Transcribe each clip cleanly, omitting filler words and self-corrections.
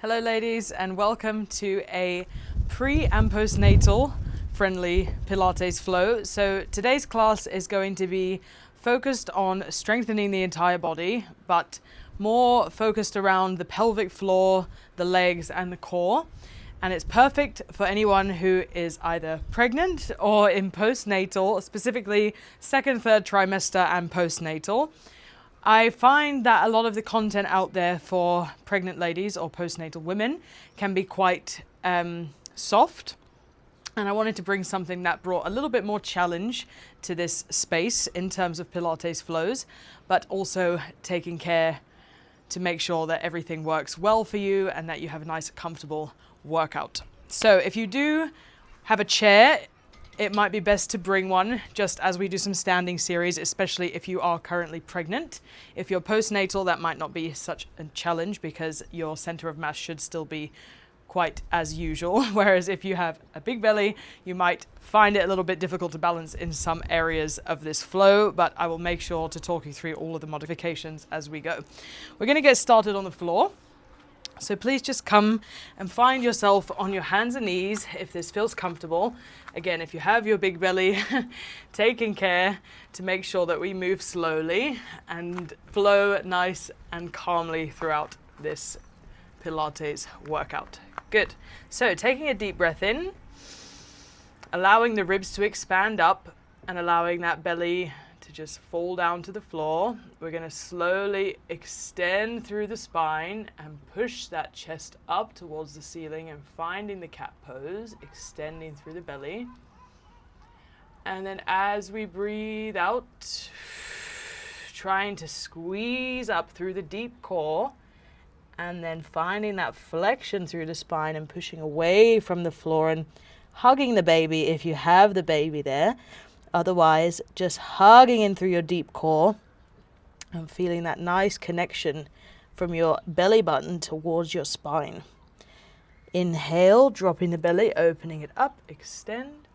Hello ladies, and welcome to a pre and postnatal friendly Pilates flow. So today's class is going to be focused on strengthening the entire body, but more focused around the pelvic floor, the legs and the core. And it's perfect for anyone who is either pregnant or in postnatal, specifically second, third trimester and postnatal. I find that a lot of the content out there for pregnant ladies or postnatal women can be quite soft. And I wanted to bring something that brought a little bit more challenge to this space in terms of Pilates flows, but also taking care to make sure that everything works well for you and that you have a nice, comfortable workout. So if you do have a chair, it might be best to bring one just as we do some standing series, especially if you are currently pregnant. If you're postnatal, that might not be such a challenge because your center of mass should still be quite as usual. Whereas if you have a big belly, you might find it a little bit difficult to balance in some areas of this flow, but I will make sure to talk you through all of the modifications as we go. We're going to get started on the floor. So please just come and find yourself on your hands and knees if this feels comfortable. Again, if you have your big belly, taking care to make sure that we move slowly and flow nice and calmly throughout this Pilates workout. Good. So taking a deep breath in, allowing the ribs to expand up and allowing that belly to just fall down to the floor. We're going to slowly extend through the spine and push that chest up towards the ceiling and finding the cat pose, extending through the belly. And then as we breathe out, trying to squeeze up through the deep core and then finding that flexion through the spine and pushing away from the floor and hugging the baby if you have the baby there. Otherwise, just hugging in through your deep core and feeling that nice connection from your belly button towards your spine. Inhale, dropping the belly, opening it up, extend.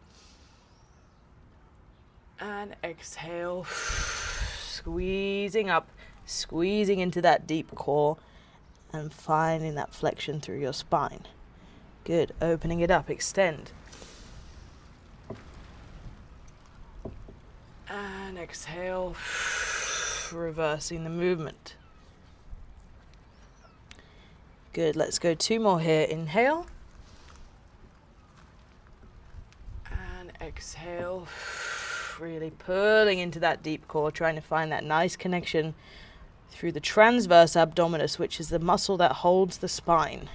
And exhale, squeezing up, squeezing into that deep core and finding that flexion through your spine. Good, opening it up, extend. And exhale, reversing the movement. Good, let's go 2 more here. Inhale. And exhale, really pulling into that deep core, trying to find that nice connection through the transverse abdominis, which is the muscle that holds the spine.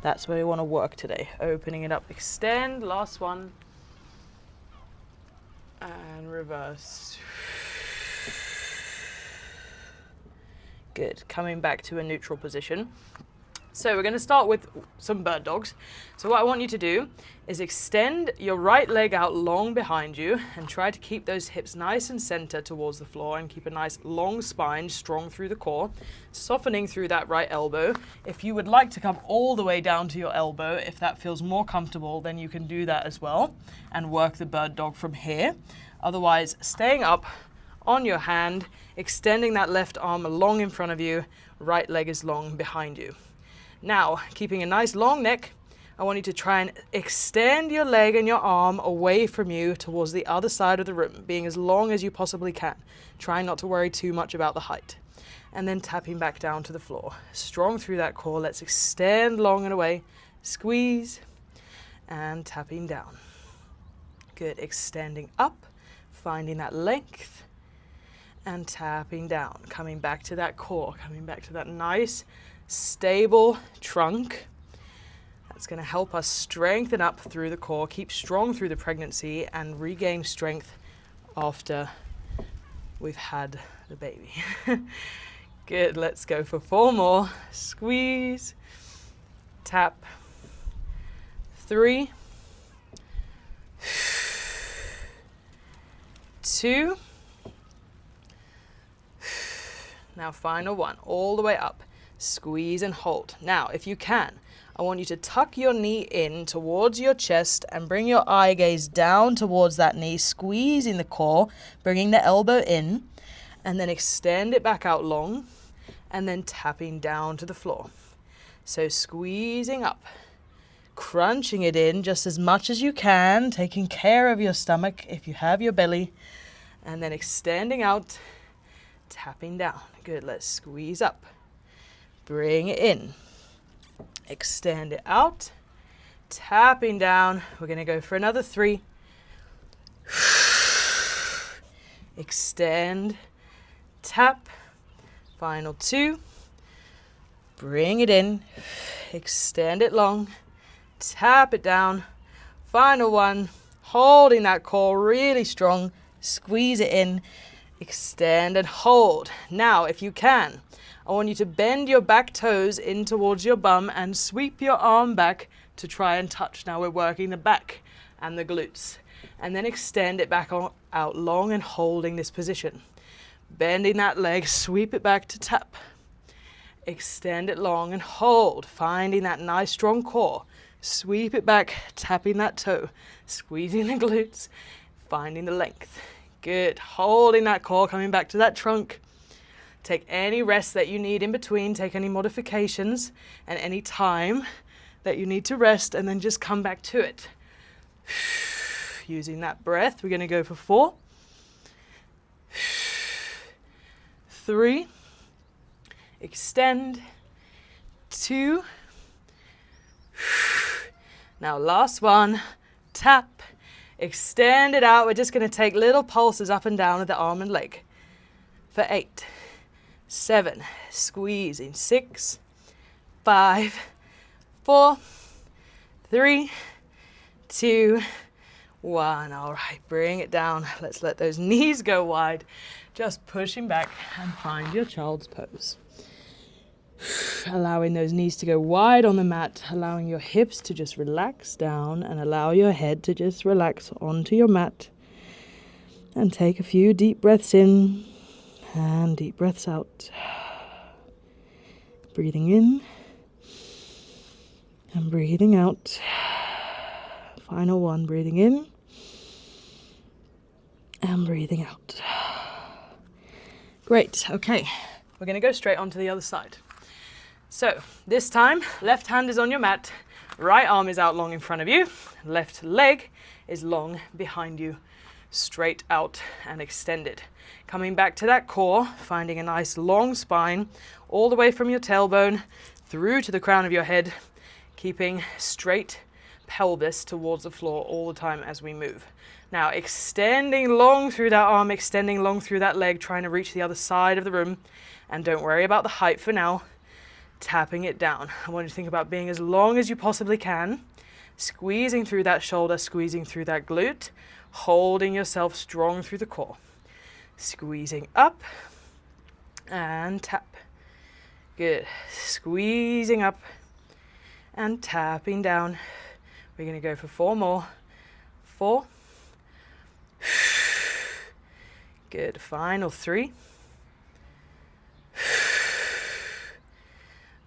That's where we want to work today. Opening it up, extend, last one. And reverse. Good. Coming back to a neutral position. So we're going to start with some bird dogs. So what I want you to do is extend your right leg out long behind you and try to keep those hips nice and center towards the floor and keep a nice long spine strong through the core, softening through that right elbow. If you would like to come all the way down to your elbow, if that feels more comfortable, then you can do that as well and work the bird dog from here. Otherwise, staying up on your hand, extending that left arm long in front of you, right leg is long behind you. Now, keeping a nice long neck, I want you to try and extend your leg and your arm away from you towards the other side of the room, being as long as you possibly can. Trying not to worry too much about the height. And then tapping back down to the floor. Strong through that core. Let's extend long and away. Squeeze. And tapping down. Good. Extending up. Finding that length. And tapping down. Coming back to that core. Coming back to that nice stable trunk. That's going to help us strengthen up through the core, keep strong through the pregnancy and regain strength after we've had the baby. Good, let's go for 4 more. Squeeze, tap, 3, 2, now final 1, all the way up. Squeeze and hold. Now, if you can, I want you to tuck your knee in towards your chest and bring your eye gaze down towards that knee, squeezing the core, bringing the elbow in, and then extend it back out long, and then tapping down to the floor. So squeezing up, crunching it in just as much as you can, taking care of your stomach if you have your belly, and then extending out, tapping down. Good, let's squeeze up. Bring it in. Extend it out, tapping down. We're going to go for another 3. Extend, tap. Final 2. Bring it in, extend it long, tap it down. Final 1, holding that core really strong, squeeze it in, extend and hold. Now, if you can, I want you to bend your back toes in towards your bum and sweep your arm back to try and touch. Now we're working the back and the glutes. And then extend it back out long and holding this position. Bending that leg, sweep it back to tap. Extend it long and hold, finding that nice strong core. Sweep it back, tapping that toe, squeezing the glutes, finding the length. Good, holding that core, coming back to that trunk. Take any rest that you need in between, take any modifications and any time that you need to rest, and then just come back to it. Using that breath, we're going to go for 4, 3, extend, 2, now last one, tap, extend it out. We're just going to take little pulses up and down of the arm and leg for 8, 7, squeezing, 6, 5, 4, 3, 2, 1. All right, bring it down. Let's let those knees go wide. Just pushing back and find your child's pose. Allowing those knees to go wide on the mat, allowing your hips to just relax down and allow your head to just relax onto your mat. And take a few deep breaths in and deep breaths out. Breathing in and breathing out. Final one, breathing in and breathing out. Great, okay. We're going to go straight onto the other side. So this time, left hand is on your mat, right arm is out long in front of you, left leg is long behind you, straight out and extended. Coming back to that core, finding a nice long spine, all the way from your tailbone through to the crown of your head, keeping straight pelvis towards the floor all the time as we move. Now extending long through that arm, extending long through that leg, trying to reach the other side of the room. And don't worry about the height for now. Tapping it down. I want you to think about being as long as you possibly can, squeezing through that shoulder, squeezing through that glute, holding yourself strong through the core. Squeezing up and tap. Good. Squeezing up and tapping down. We're going to go for 4 more. 4. Good. Final 3.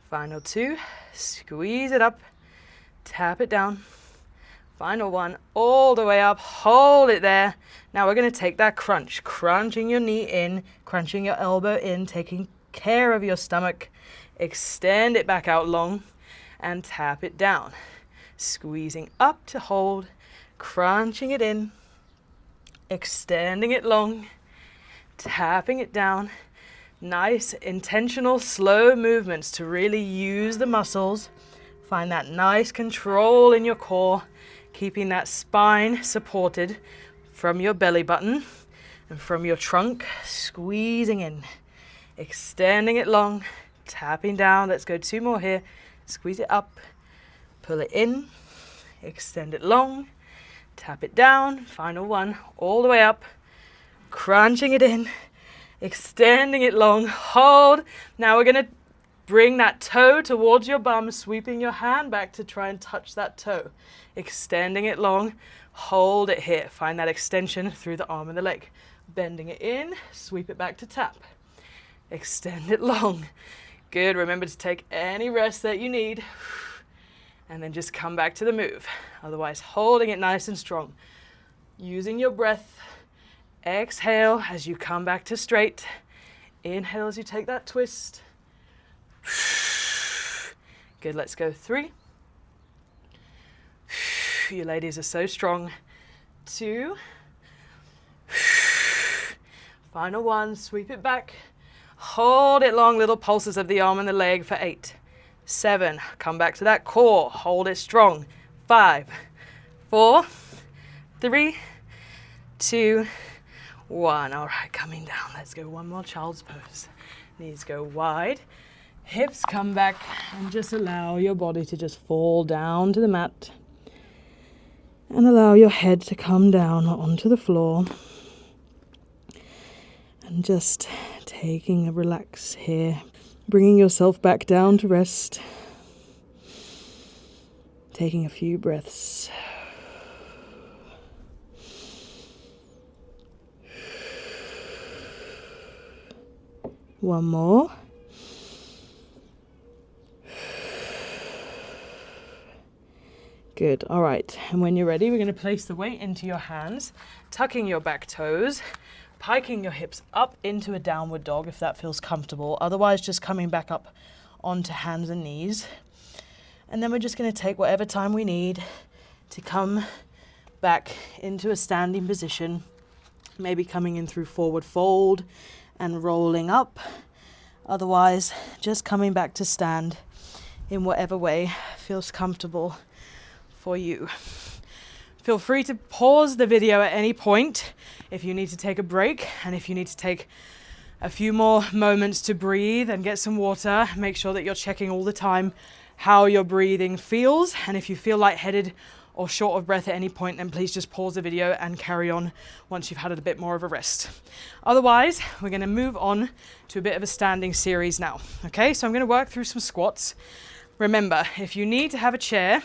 Final 2. Squeeze it up. Tap it down. Final 1. All the way up. Hold it there. Now we're going to take that crunch. Crunching your knee in. Crunching your elbow in. Taking care of your stomach. Extend it back out long. And tap it down. Squeezing up to hold. Crunching it in. Extending it long. Tapping it down. Nice, intentional, slow movements to really use the muscles. Find that nice control in your core, keeping that spine supported from your belly button and from your trunk, squeezing in, extending it long, tapping down. Let's go 2 more here. Squeeze it up, pull it in, extend it long, tap it down. Final 1, all the way up, crunching it in, extending it long, hold. Now we're going to bring that toe towards your bum, sweeping your hand back to try and touch that toe. Extending it long, hold it here. Find that extension through the arm and the leg. Bending it in, sweep it back to tap. Extend it long. Good, remember to take any rest that you need. And then just come back to the move. Otherwise, holding it nice and strong. Using your breath. Exhale as you come back to straight. Inhale as you take that twist. Good, let's go 3. You ladies are so strong. 2. Final 1, sweep it back. Hold it long, little pulses of the arm and the leg for 8. 7, come back to that core, hold it strong. 5, 4, 3, 2, 1. All right, coming down. Let's go one more child's pose. Knees go wide, hips come back, and just allow your body to just fall down to the mat. And allow your head to come down onto the floor. And just taking a relax here. Bringing yourself back down to rest. Taking a few breaths. One more. Good. All right. And when you're ready, we're going to place the weight into your hands, tucking your back toes, piking your hips up into a downward dog if that feels comfortable. Otherwise, just coming back up onto hands and knees. And then we're just going to take whatever time we need to come back into a standing position, maybe coming in through forward fold and rolling up. Otherwise, just coming back to stand in whatever way feels comfortable for you. Feel free to pause the video at any point if you need to take a break, and if you need to take a few more moments to breathe and get some water. Make sure that you're checking all the time how your breathing feels, and if you feel lightheaded or short of breath at any point, then please just pause the video and carry on once you've had a bit more of a rest. Otherwise, we're going to move on to a bit of a standing series now. Okay, so I'm going to work through some squats. Remember, if you need to have a chair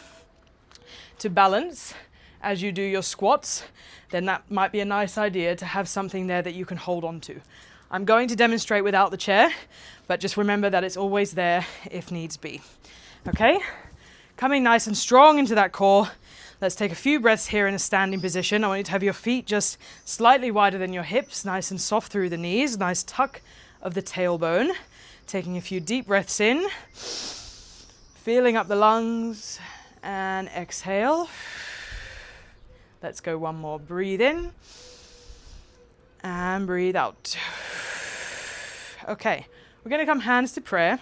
to balance as you do your squats, then that might be a nice idea to have something there that you can hold on to. I'm going to demonstrate without the chair, but just remember that it's always there if needs be. Okay, coming nice and strong into that core. Let's take a few breaths here in a standing position. I want you to have your feet just slightly wider than your hips, nice and soft through the knees, nice tuck of the tailbone. Taking a few deep breaths in, feeling up the lungs, and exhale. Let's go one more. Breathe in and breathe out. Okay, we're going to come hands to prayer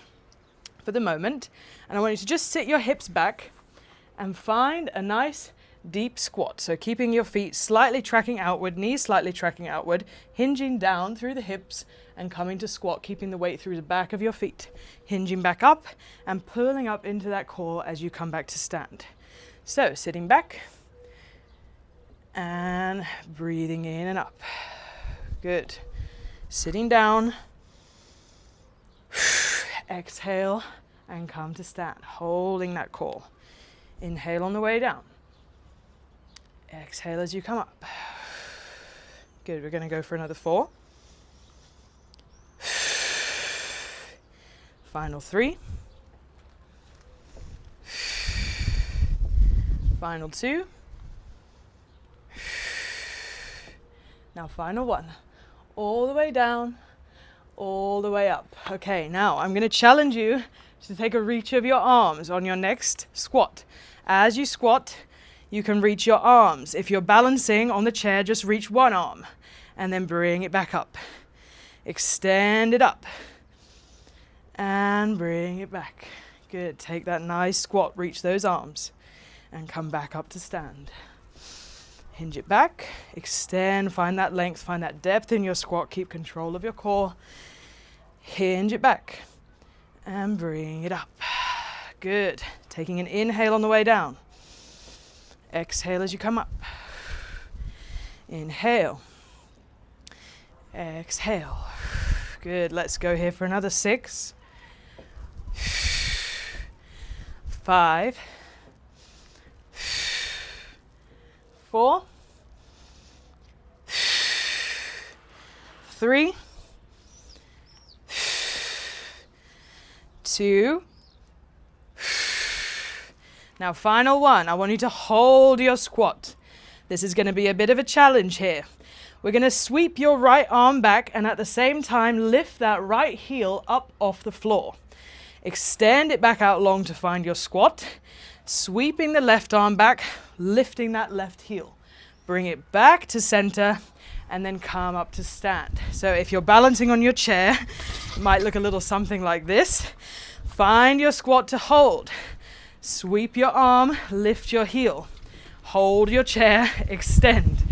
for the moment, and I want you to just sit your hips back and find a nice deep squat. So keeping your feet slightly tracking outward, knees slightly tracking outward, hinging down through the hips and coming to squat, keeping the weight through the back of your feet, hinging back up and pulling up into that core as you come back to stand. So sitting back and breathing in and up. Good. Sitting down, exhale and come to stand, holding that core. Inhale on the way down. Exhale as you come up. Good, we're going to go for another 4. Final 3. Final 2. Now final 1. All the way down, all the way up. Okay, now I'm going to challenge you to take a reach of your arms on your next squat. As you squat, you can reach your arms. If you're balancing on the chair, just reach one arm and then bring it back up. Extend it up and bring it back. Good. Take that nice squat, reach those arms and come back up to stand. Hinge it back, extend, find that length, find that depth in your squat, keep control of your core. Hinge it back and bring it up. Good. Taking an inhale on the way down. Exhale as you come up. Inhale. Exhale. Good. Let's go here for another 6. 5. 4. 3. 2. Now final 1, I want you to hold your squat. This is going to be a bit of a challenge here. We're going to sweep your right arm back and at the same time lift that right heel up off the floor. Extend it back out long to find your squat. Sweeping the left arm back, lifting that left heel. Bring it back to center and then come up to stand. So if you're balancing on your chair, it might look a little something like this. Find your squat to hold. Sweep your arm, lift your heel. Hold your chair, extend.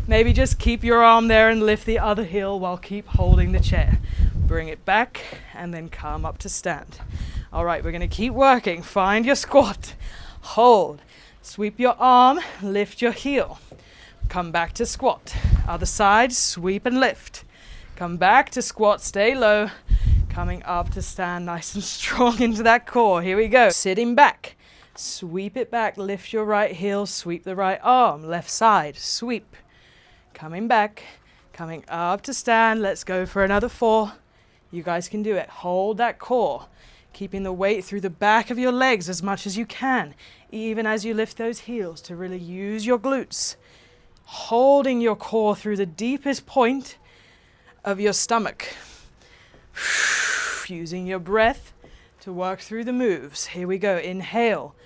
Maybe just keep your arm there and lift the other heel while keep holding the chair. Bring it back and then come up to stand. All right, we're going to keep working. Find your squat. Hold. Sweep your arm, lift your heel. Come back to squat. Other side, sweep and lift. Come back to squat, stay low. Coming up to stand nice and strong into that core. Here we go. Sitting back. Sweep it back, lift your right heel, sweep the right arm. Left side, sweep. Coming back, coming up to stand. Let's go for another 4. You guys can do it. Hold that core. Keeping the weight through the back of your legs as much as you can, even as you lift those heels to really use your glutes. Holding your core through the deepest point of your stomach. Using your breath to work through the moves. Here we go. Inhale.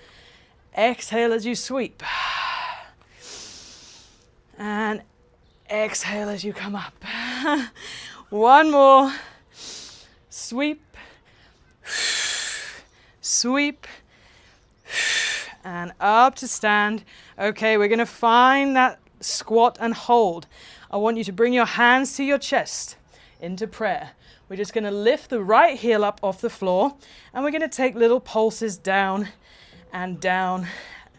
Exhale as you sweep. And exhale as you come up. One more. Sweep. Sweep. And up to stand. Okay, we're going to find that squat and hold. I want you to bring your hands to your chest into prayer. We're just going to lift the right heel up off the floor, and we're going to take little pulses down and down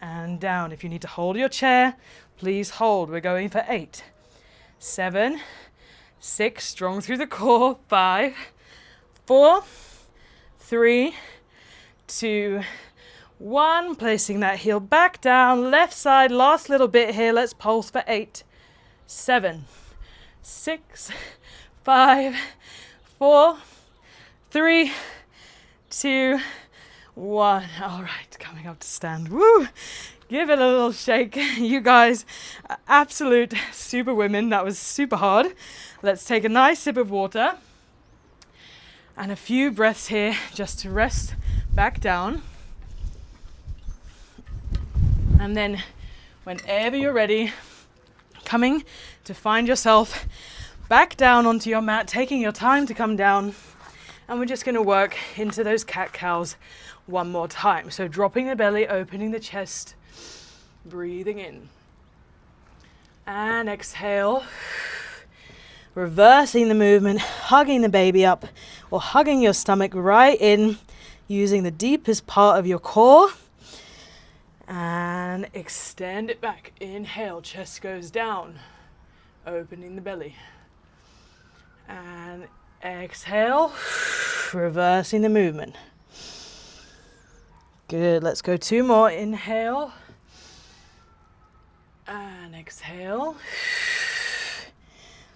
and down. If you need to hold your chair, please hold. We're going for 8, 7, 6, strong through the core, 5, 4, 3, 2, 1. Placing that heel back down, left side, last little bit here. Let's pulse for 8, 7, 6, 5, 4, 3, 2, 1. All right, coming up to stand. Woo! Give it a little shake. You guys are absolute super women. That was super hard. Let's take a nice sip of water and a few breaths here just to rest back down. And then whenever you're ready, coming to find yourself back down onto your mat, taking your time to come down, and we're just going to work into those cat-cows one more time. So dropping the belly, opening the chest, breathing in. And exhale. Reversing the movement, hugging the baby up, or hugging your stomach right in, using the deepest part of your core. And extend it back. Inhale, chest goes down, opening the belly. And exhale, reversing the movement. Good, let's go 2 more. Inhale. And exhale.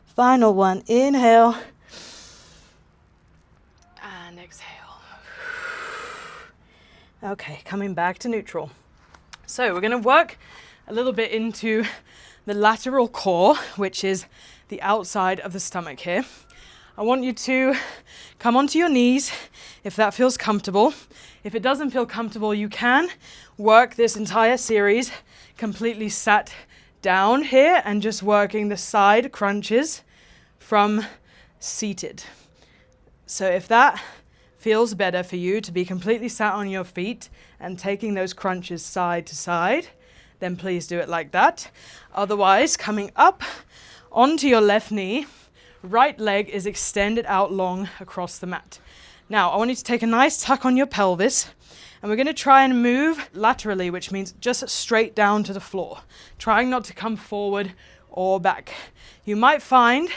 Final one, inhale. And exhale. Okay, coming back to neutral. So we're going to work a little bit into the lateral core, which is the outside of the stomach here. I want you to come onto your knees if that feels comfortable. If it doesn't feel comfortable, you can work this entire series completely sat down here and just working the side crunches from seated. So if that feels better for you to be completely sat on your feet and taking those crunches side to side, then please do it like that. Otherwise, coming up onto your left knee, right leg is extended out long across the mat. Now, I want you to take a nice tuck on your pelvis, and we're going to try and move laterally, which means just straight down to the floor, trying not to come forward or back. You might find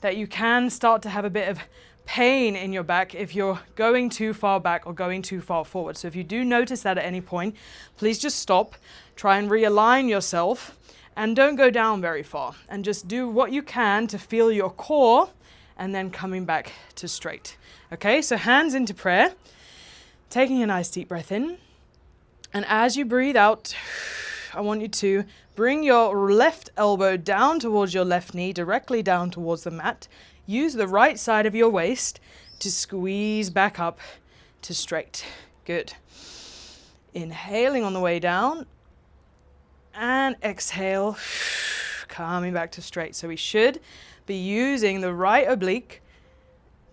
that you can start to have a bit of pain in your back if you're going too far back or going too far forward. So if you do notice that at any point, please just stop, try and realign yourself, and don't go down very far. And just do what you can to feel your core and then coming back to straight. Okay, so hands into prayer, taking a nice deep breath in. And as you breathe out, I want you to bring your left elbow down towards your left knee, directly down towards the mat. Use the right side of your waist to squeeze back up to straight. Good. Inhaling on the way down and exhale, coming back to straight. So we should be using the right oblique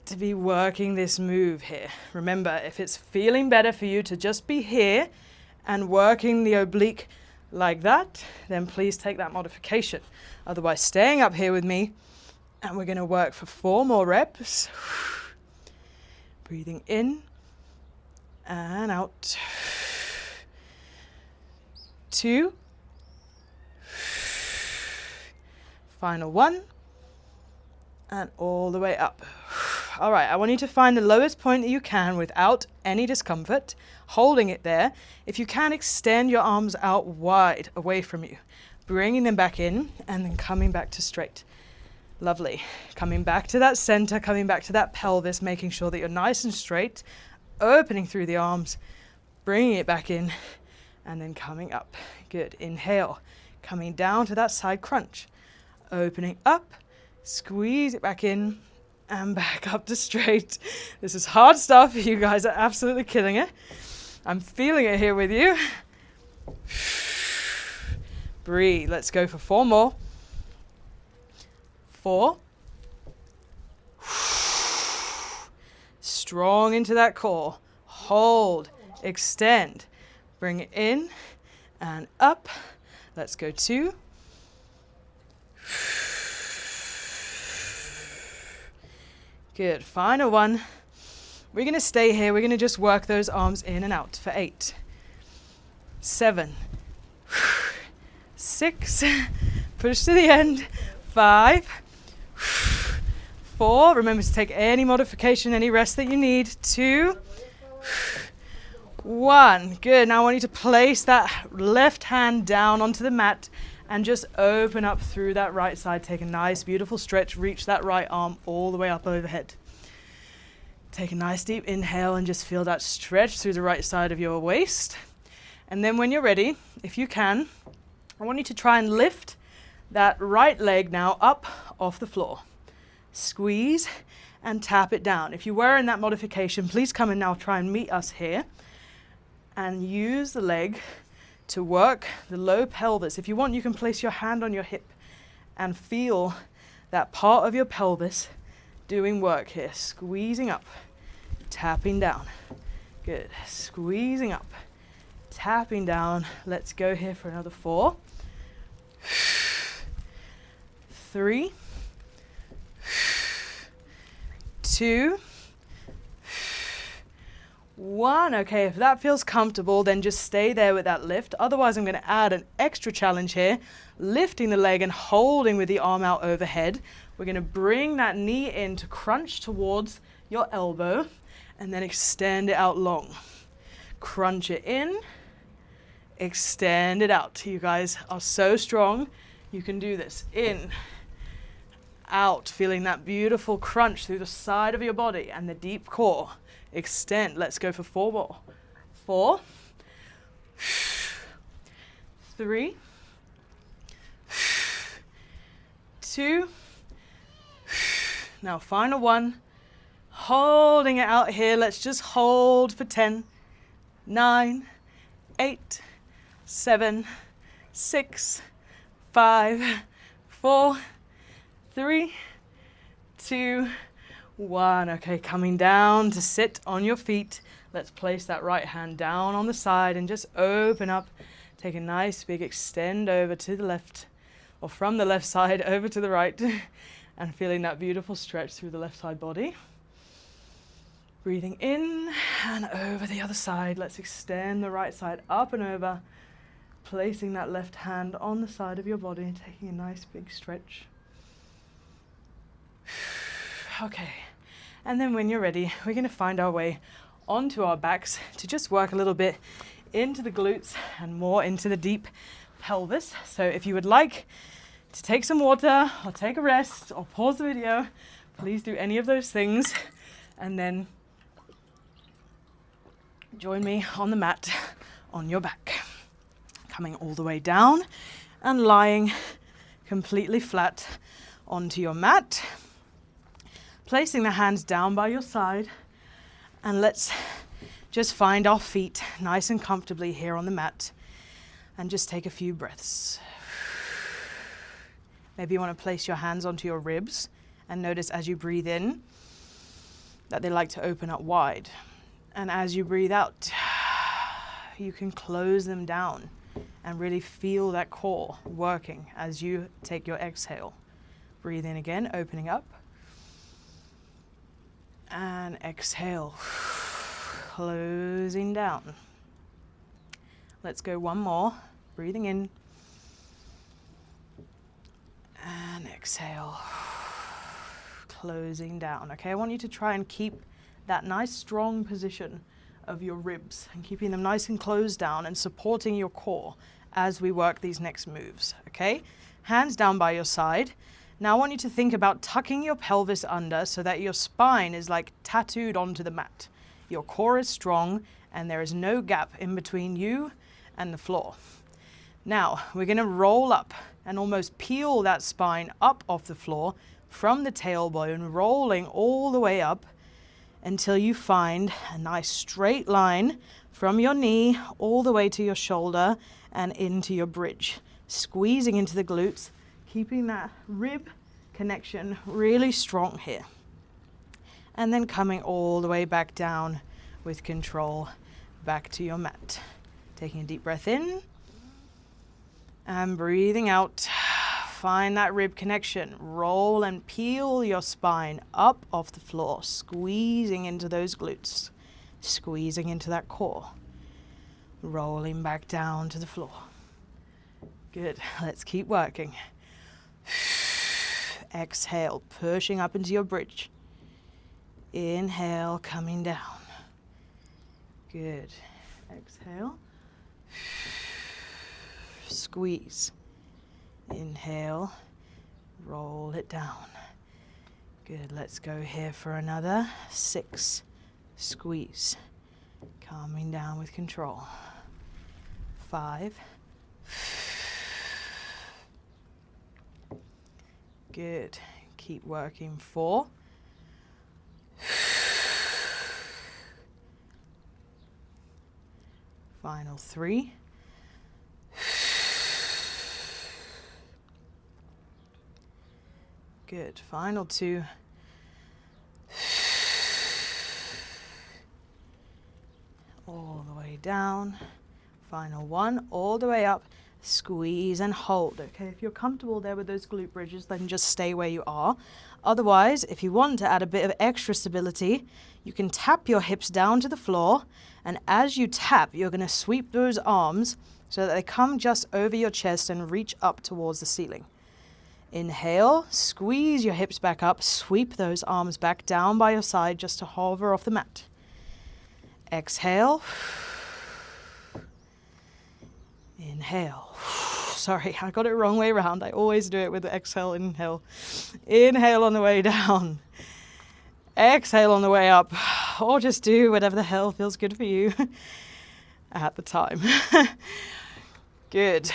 to be working this move here. Remember, if it's feeling better for you to just be here and working the oblique like that, then please take that modification. Otherwise, staying up here with me, and we're going to work for 4 more reps. Breathing in and out. 2. Final 1. And all the way up. All right, I want you to find the lowest point that you can without any discomfort, holding it there. If you can, extend your arms out wide away from you, bringing them back in and then coming back to straight. Lovely. Coming back to that center, coming back to that pelvis, making sure that you're nice and straight, opening through the arms, bringing it back in, and then coming up. Good. Inhale, coming down to that side crunch, opening up, squeeze it back in, and back up to straight. This is hard stuff. You guys are absolutely killing it. I'm feeling it here with you. Breathe. Let's go for 4 more. 4. Strong into that core. Hold. Extend. Bring it in and up. Let's go 2. Good. Final 1. We're going to stay here. We're going to just work those arms in and out for 8, 7, 6, push to the end, 5, 4. Remember to take any modification, any rest that you need. 2, 1. Good. Now I want you to place that left hand down onto the mat and just open up through that right side. Take a nice, beautiful stretch. Reach that right arm all the way up overhead. Take a nice deep inhale and just feel that stretch through the right side of your waist. And then when you're ready, if you can, I want you to try and lift that right leg now up off the floor. Squeeze and tap it down. If you were in that modification, please come and now try and meet us here and use the leg to work the low pelvis. If you want, you can place your hand on your hip and feel that part of your pelvis doing work here. Squeezing up, tapping down. Good. Squeezing up, tapping down. Let's go here for another 4, 3, 2, 1. Okay, if that feels comfortable, then just stay there with that lift. Otherwise, I'm going to add an extra challenge here, lifting the leg and holding with the arm out overhead. We're going to bring that knee in to crunch towards your elbow and then extend it out long. Crunch it in, extend it out. You guys are so strong. You can do this. In, out, feeling that beautiful crunch through the side of your body and the deep core. Extend. Let's go for 4 more. 4, 3, 2. Now final 1. Holding it out here. Let's just hold for 10, 9, 8, 7, 6, 5, 4, 3, 2, 1. Okay, coming down to sit on your feet. Let's place that right hand down on the side and just open up. Take a nice big extend over to the left, or from the left side over to the right, and feeling that beautiful stretch through the left side body. Breathing in and over the other side. Let's extend the right side up and over, placing that left hand on the side of your body, taking a nice big stretch. Okay, and then when you're ready, we're going to find our way onto our backs to just work a little bit into the glutes and more into the deep pelvis. So if you would like to take some water or take a rest or pause the video, please do any of those things and then join me on the mat on your back. Coming all the way down and lying completely flat onto your mat. Placing the hands down by your side, and let's just find our feet nice and comfortably here on the mat and just take a few breaths. Maybe you want to place your hands onto your ribs and notice as you breathe in that they like to open up wide. And as you breathe out, you can close them down and really feel that core working as you take your exhale. Breathe in again, opening up. And exhale, closing down. Let's go one more. Breathing in. And exhale, closing down. Okay, I want you to try and keep that nice strong position of your ribs and keeping them nice and closed down and supporting your core as we work these next moves. Okay, hands down by your side. Now I want you to think about tucking your pelvis under so that your spine is like tattooed onto the mat. Your core is strong and there is no gap in between you and the floor. Now we're going to roll up and almost peel that spine up off the floor from the tailbone, rolling all the way up until you find a nice straight line from your knee all the way to your shoulder and into your bridge. Squeezing into the glutes, keeping that rib connection really strong here. And then coming all the way back down with control back to your mat. Taking a deep breath in and breathing out. Find that rib connection. Roll and peel your spine up off the floor, squeezing into those glutes, squeezing into that core. Rolling back down to the floor. Good. Let's keep working. Exhale, pushing up into your bridge. Inhale, coming down. Good. Exhale. Squeeze. Inhale, roll it down. Good, let's go here for another 6. Squeeze. Calming down with control. 5. Good, keep working. 4. Final 3. Good. Final 2. All the way down. Final 1. All the way up. Squeeze and hold. Okay, if you're comfortable there with those glute bridges, then just stay where you are. Otherwise, if you want to add a bit of extra stability, you can tap your hips down to the floor. And as you tap, you're going to sweep those arms so that they come just over your chest and reach up towards the ceiling. Inhale, squeeze your hips back up, sweep those arms back down by your side just to hover off the mat. Exhale. Inhale. Sorry, I got it wrong way around. I always do it with the exhale, inhale. Inhale on the way down. Exhale on the way up. Or just do whatever the hell feels good for you at the time. Good.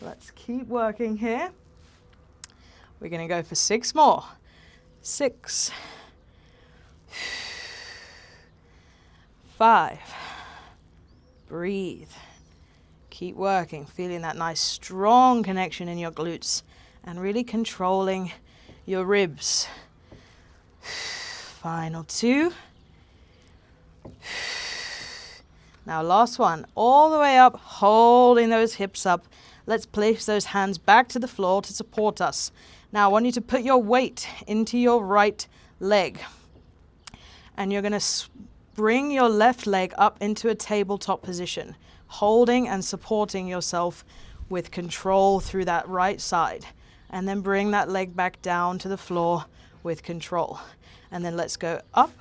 Let's keep working here. We're going to go for 6 more. 6. 5. Breathe. Keep working, feeling that nice strong connection in your glutes and really controlling your ribs. Final 2. Now last one, all the way up, holding those hips up. Let's place those hands back to the floor to support us. Now I want you to put your weight into your right leg. And you're going to bring your left leg up into a tabletop position, holding and supporting yourself with control through that right side. And then bring that leg back down to the floor with control. And then let's go up.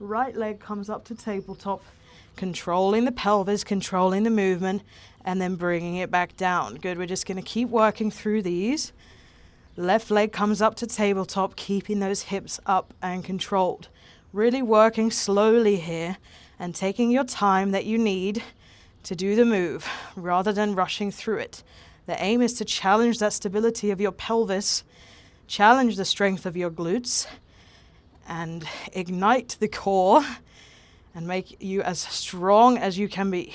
Right leg comes up to tabletop, controlling the pelvis, controlling the movement, and then bringing it back down. Good, we're just going to keep working through these. Left leg comes up to tabletop, keeping those hips up and controlled. Really working slowly here and taking your time that you need to do the move rather than rushing through it. The aim is to challenge that stability of your pelvis, challenge the strength of your glutes, and ignite the core and make you as strong as you can be.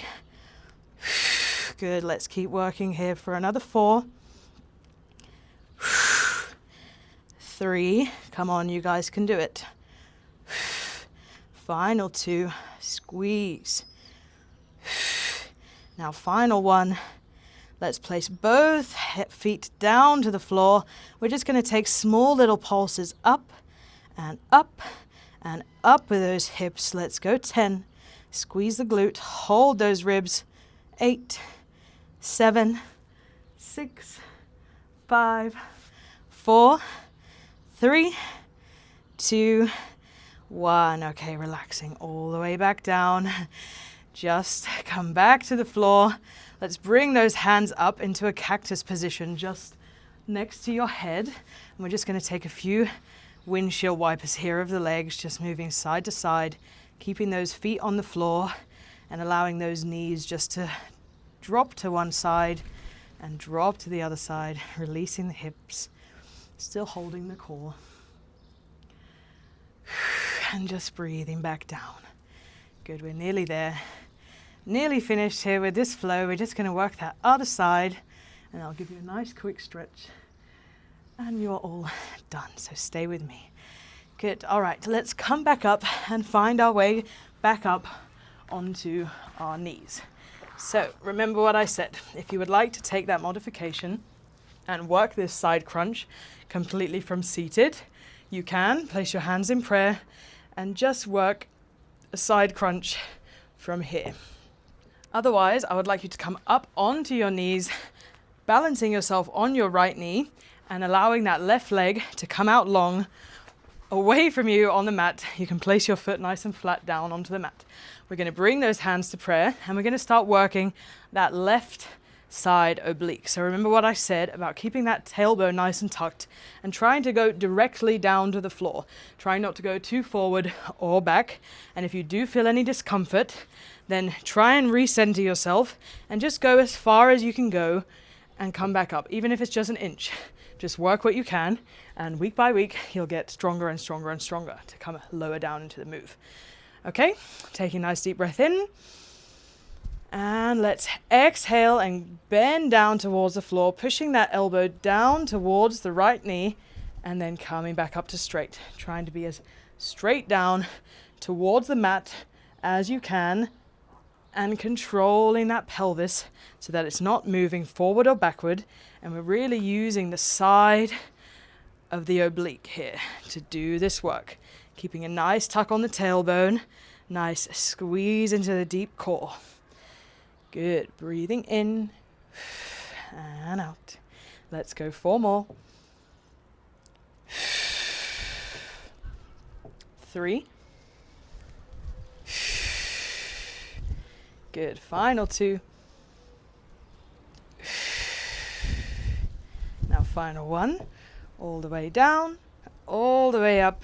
Good, let's keep working here for another 4. 3, come on, you guys can do it. Final 2, squeeze. Now final 1, let's place both feet down to the floor. We're just going to take small little pulses up and up and up with those hips. Let's go 10. Squeeze the glute, hold those ribs. 8, 7, 6, 5, 4, 3, 2, 1. Okay, relaxing all the way back down. Just come back to the floor. Let's bring those hands up into a cactus position just next to your head. And we're just going to take a few windshield wipers here of the legs, just moving side to side, keeping those feet on the floor and allowing those knees just to drop to one side and drop to the other side, releasing the hips, still holding the core. And just breathing back down. Good, we're nearly there. Nearly finished here with this flow. We're just going to work that other side and I'll give you a nice quick stretch and you're all done. So stay with me. Good. All right, let's come back up and find our way back up onto our knees. So remember what I said. If you would like to take that modification and work this side crunch completely from seated, you can place your hands in prayer and just work a side crunch from here. Otherwise, I would like you to come up onto your knees, balancing yourself on your right knee and allowing that left leg to come out long away from you on the mat. You can place your foot nice and flat down onto the mat. We're going to bring those hands to prayer and we're going to start working that left side oblique. So remember what I said about keeping that tailbone nice and tucked and trying to go directly down to the floor. Trying not to go too forward or back. And if you do feel any discomfort, then try and recenter yourself and just go as far as you can go and come back up, even if it's just an inch. Just work what you can, and week by week, you'll get stronger and stronger and stronger to come lower down into the move. Okay, taking a nice deep breath in. And let's exhale and bend down towards the floor, pushing that elbow down towards the right knee, and then coming back up to straight. Trying to be as straight down towards the mat as you can, and controlling that pelvis so that it's not moving forward or backward. And we're really using the side of the oblique here to do this work. Keeping a nice tuck on the tailbone, nice squeeze into the deep core. Good, breathing in and out. Let's go 4 more. 3. Good, final 2. Now final 1, all the way down, all the way up,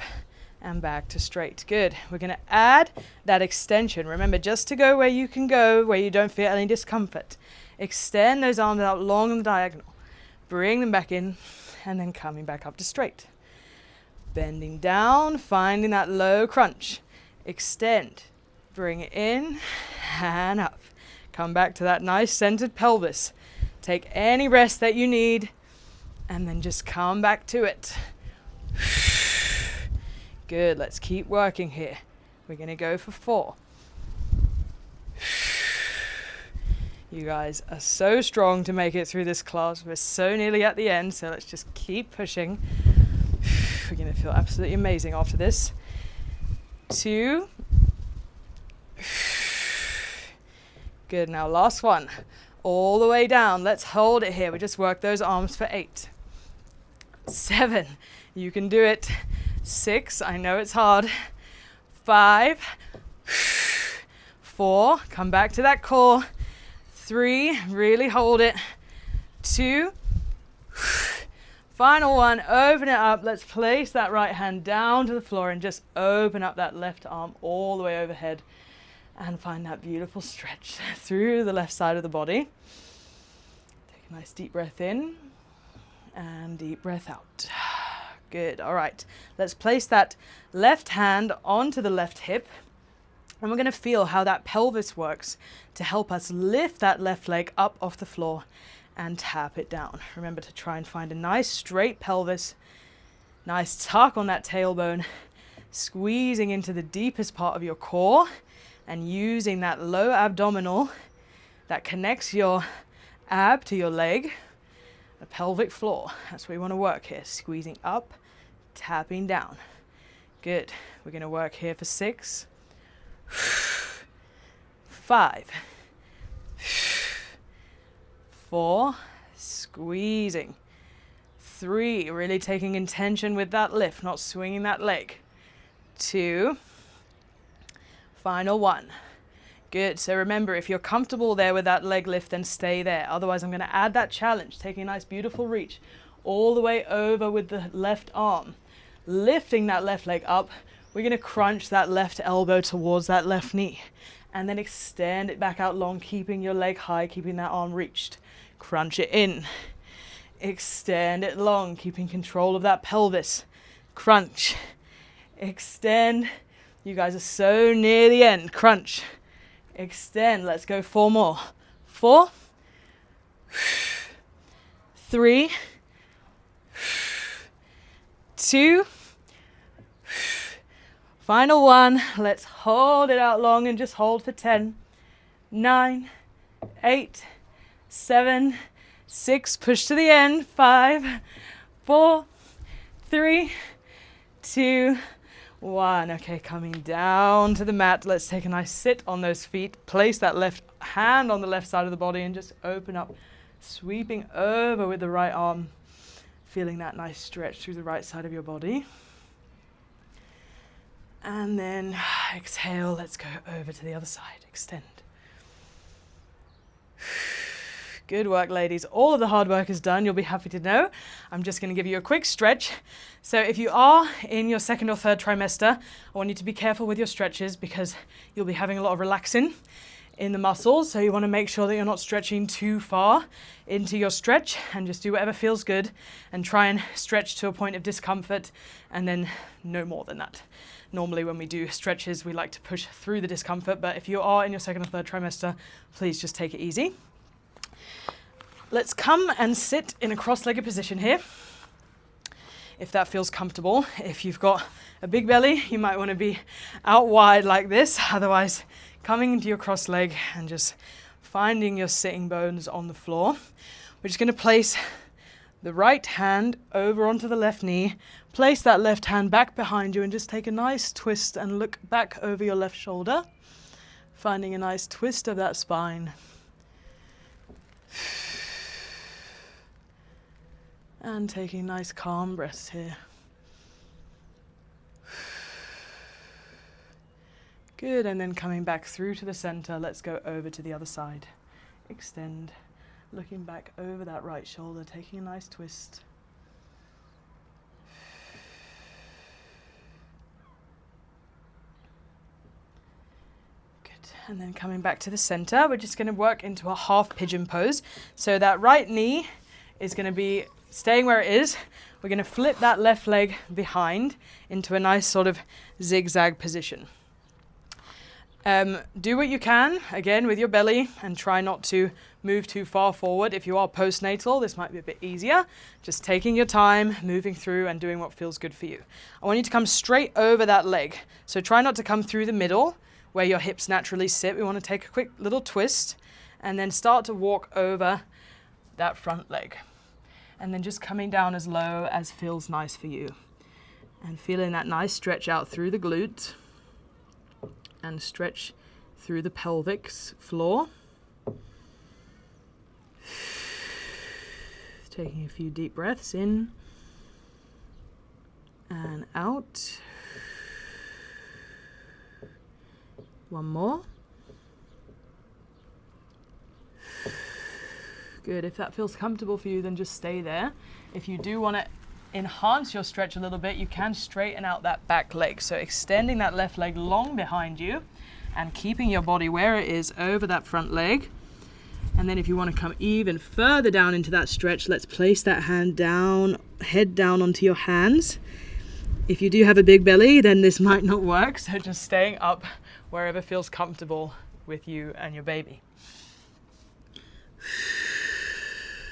and back to straight. Good. We're going to add that extension. Remember, just to go where you can go, where you don't feel any discomfort. Extend those arms out long and diagonal. Bring them back in, and then coming back up to straight. Bending down, finding that low crunch. Extend. Bring it in, and up. Come back to that nice centered pelvis. Take any rest that you need, and then just come back to it. Good, let's keep working here. We're going to go for 4. You guys are so strong to make it through this class. We're so nearly at the end, so let's just keep pushing. We're going to feel absolutely amazing after this. 2. Good, now last one. All the way down. Let's hold it here. We just work those arms for 8. 7. You can do it. 6. I know it's hard. 5. 4. Come back to that core. 3. Really hold it. 2. Final 1. Open it up. Let's place that right hand down to the floor and just open up that left arm all the way overhead. And find that beautiful stretch through the left side of the body. Take a nice deep breath in and deep breath out. Good. All right. Let's place that left hand onto the left hip. And we're going to feel how that pelvis works to help us lift that left leg up off the floor and tap it down. Remember to try and find a nice straight pelvis, nice tuck on that tailbone, squeezing into the deepest part of your core and using that low abdominal that connects your ab to your leg, the pelvic floor. That's where we want to work here. Squeezing up, tapping down. Good. We're going to work here for 6, 5, 4, squeezing. 3, really taking intention with that lift, not swinging that leg. 2, final 1. Good. So remember, if you're comfortable there with that leg lift, then stay there. Otherwise, I'm going to add that challenge, taking a nice, beautiful reach all the way over with the left arm. Lifting that left leg up, we're going to crunch that left elbow towards that left knee. And then extend it back out long, keeping your leg high, keeping that arm reached. Crunch it in. Extend it long, keeping control of that pelvis. Crunch. Extend. You guys are so near the end. Crunch. Extend. Let's go 4 more. 4, 3, 2, final 1. Let's hold it out long and just hold for 10, 9, 8, 7, 6. Push to the end. 5, 4, 3, 2, 1. Okay, coming down to the mat. Let's take a nice sit on those feet. Place that left hand on the left side of the body and just open up, sweeping over with the right arm, feeling that nice stretch through the right side of your body. And then exhale, let's go over to the other side. Extend. Good work, ladies. All of the hard work is done. You'll be happy to know. I'm just going to give you a quick stretch. So if you are in your 2nd or 3rd trimester, I want you to be careful with your stretches because you'll be having a lot of relaxing in the muscles. So you want to make sure that you're not stretching too far into your stretch, and just do whatever feels good and try and stretch to a point of discomfort and then no more than that. Normally when we do stretches, we like to push through the discomfort, but if you are in your 2nd or 3rd trimester, please just take it easy. Let's come and sit in a cross-legged position here, if that feels comfortable. If you've got a big belly, you might want to be out wide like this. Otherwise, coming into your cross leg and just finding your sitting bones on the floor. We're just going to place the right hand over onto the left knee, place that left hand back behind you and just take a nice twist and look back over your left shoulder, finding a nice twist of that spine. And taking nice calm breaths here. Good, and then coming back through to the center, let's go over to the other side. Extend, looking back over that right shoulder, taking a nice twist. Good, and then coming back to the center, we're just going to work into a half pigeon pose. So that right knee is going to be staying where it is. We're going to flip that left leg behind into a nice sort of zigzag position. Do what you can, again, with your belly, and try not to move too far forward. If you are postnatal, this might be a bit easier. Just taking your time, moving through and doing what feels good for you. I want you to come straight over that leg. So try not to come through the middle where your hips naturally sit. We want to take a quick little twist and then start to walk over that front leg. And then just coming down as low as feels nice for you. And feeling that nice stretch out through the glute and stretch through the pelvic floor. Taking a few deep breaths in and out. One more. Good. If that feels comfortable for you, then just stay there. If you do want to enhance your stretch a little bit, you can straighten out that back leg. So extending that left leg long behind you and keeping your body where it is over that front leg. And then if you want to come even further down into that stretch, let's place that hand down, head down onto your hands. If you do have a big belly, then this might not work, so just staying up wherever feels comfortable with you and your baby.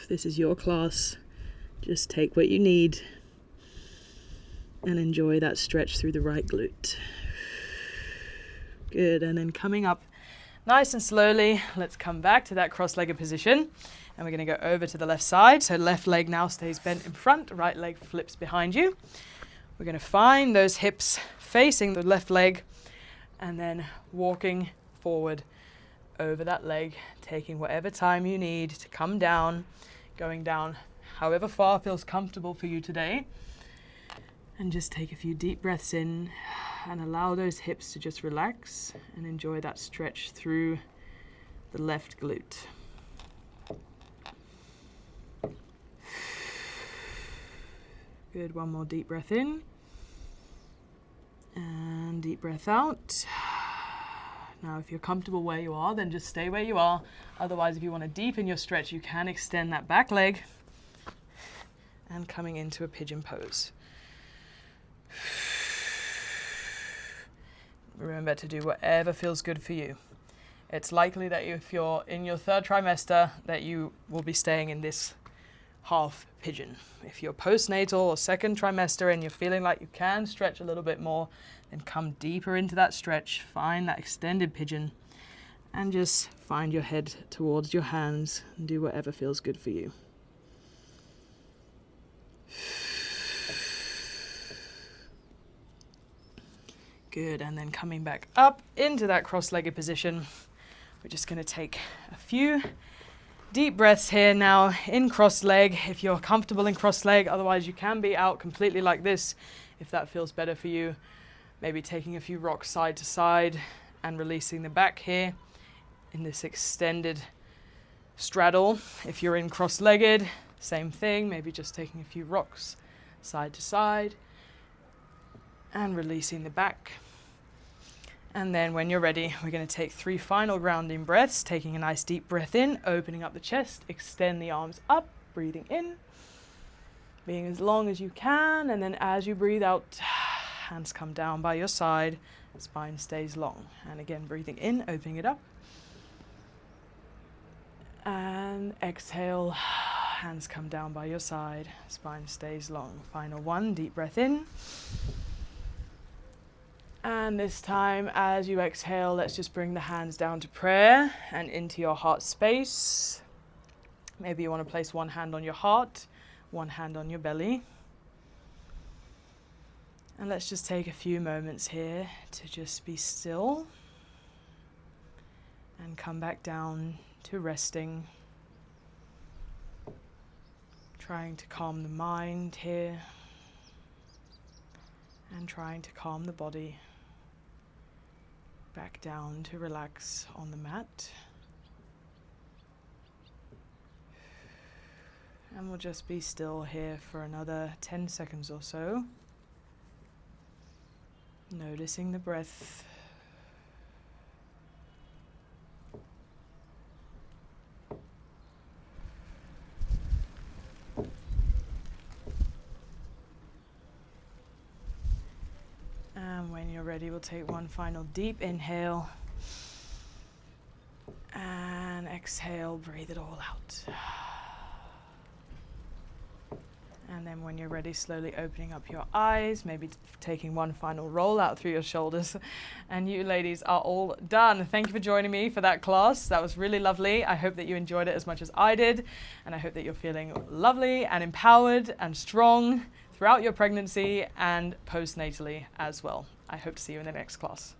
This is your class. Just take what you need and enjoy that stretch through the right glute. Good, and then coming up nice and slowly, let's come back to that cross-legged position. And we're going to go over to the left side. So left leg now stays bent in front, right leg flips behind you. We're going to find those hips facing the left leg and then walking forward over that leg, taking whatever time you need to come down, going down however far feels comfortable for you today. And just take a few deep breaths in and allow those hips to just relax and enjoy that stretch through the left glute. Good, one more deep breath in and deep breath out. Now if you're comfortable where you are, then just stay where you are. Otherwise, if you want to deepen your stretch, you can extend that back leg and coming into a pigeon pose. Remember to do whatever feels good for you. It's likely that if you're in your third trimester that you will be staying in this half pigeon. If you're postnatal or second trimester and you're feeling like you can stretch a little bit more, then come deeper into that stretch, find that extended pigeon, and just find your head towards your hands and do whatever feels good for you. Good, and then coming back up into that cross-legged position, we're just going to take a few deep breaths here now in cross leg, if you're comfortable in cross leg. Otherwise, you can be out completely like this if that feels better for you. Maybe taking a few rocks side to side and releasing the back here in this extended straddle. If you're in cross-legged, same thing, maybe just taking a few rocks side to side and releasing the back. And then when you're ready, we're going to take 3 final grounding breaths, taking a nice deep breath in, opening up the chest, extend the arms up, breathing in, being as long as you can, and then as you breathe out, hands come down by your side, spine stays long. And again, breathing in, opening it up, and exhale, hands come down by your side, spine stays long. Final one, deep breath in. And this time, as you exhale, let's just bring the hands down to prayer and into your heart space. Maybe you want to place one hand on your heart, one hand on your belly. And let's just take a few moments here to just be still and come back down to resting. Trying to calm the mind here and trying to calm the body. Back down to relax on the mat. And we'll just be still here for another 10 seconds or so. Noticing the breath. And when you're ready, we'll take one final deep inhale. And exhale, breathe it all out. And then when you're ready, slowly opening up your eyes, maybe taking one final roll out through your shoulders. And you ladies are all done. Thank you for joining me for that class. That was really lovely. I hope that you enjoyed it as much as I did. And I hope that you're feeling lovely and empowered and strong throughout your pregnancy and postnatally as well. I hope to see you in the next class.